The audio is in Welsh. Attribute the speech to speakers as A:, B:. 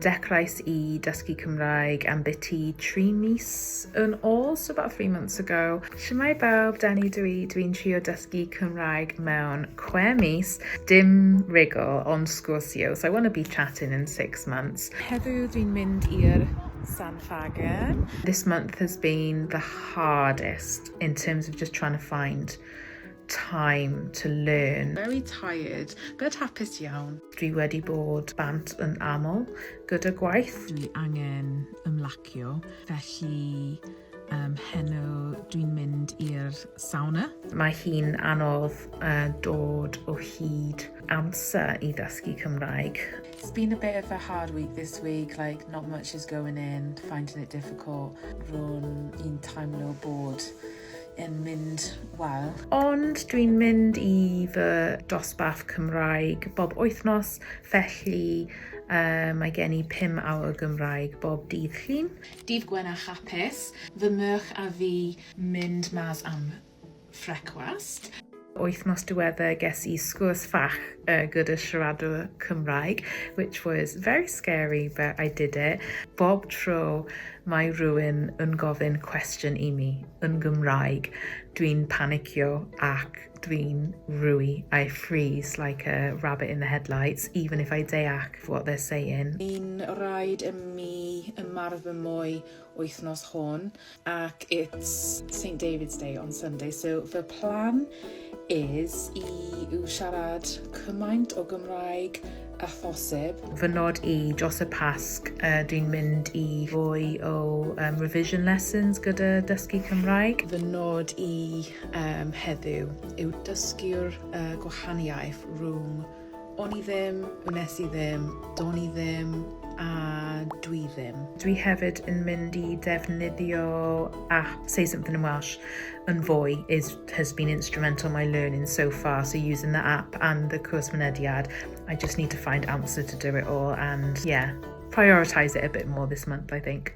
A: dechrauais I dysgu Cymraeg am biti 3 mis yn ôl, so about 3 months ago. Shwmae bawb, Dani dwi'n trio dysgu Cymraeg mewn 6 mis. Dim rigol, ond sgwrsio. So I want to be chatting in 6 months. Heddiw dwi'n mynd i'r San Fagen. This month has been the hardest in terms of just trying to find time to learn. Very tired, but hapus iawn. Dwi wedi bod bant yn aml gyda gwaith. Dwi angen ymlacio, felly heno dwi'n mynd i'r sauna. Mae hi'n anodd dod o hyd amser I ddysgu Cymraeg. It's been a bit of a hard week this week, like not much is going in, finding it difficult. Rwn i'n teimlo bod yn mynd wel. Ond dwi'n mynd I fy dosbarth Cymraeg bob wythnos, felly mae gen I 5 awr Gymraeg bob dydd Llun. Dydd Gwener hapus, fy merch a fi mynd mas am frecwast. Wythnos diweddar ges I sgwrs fach gyda siaradwr Cymraeg, which was very scary, but I did it. Bob tro mae rhywun yn gofyn cwestiwn I mi yn Gymraeg, dwi'n panicio ac dwi'n rwy. I freeze like a rabbit in the headlights, even if I deall what they're saying. Ni'n rhaid y mi ymarfer mwy wythnos hwn, ac it's St David's Day on Sunday, so the plan is I siarad cymaint o Gymraeg a phosib. Fy nod I dros y Pasg, dwi'n mynd I fwy o revision lessons gyda dysgu Cymraeg. Fy nod I heddiw yw dysgu'r gwahaniaeth rhwng o'n I ddim, wnes I ddim, do'n I ddim, a dwi ddim. Dwi hefyd yn mynd I defnyddio app Say Something in Welsh yn fwy has been instrumental in my learning so far. So using the app and the course Mynediad, I just need to find answer to do it all and yeah, prioritise it a bit more this month, I think.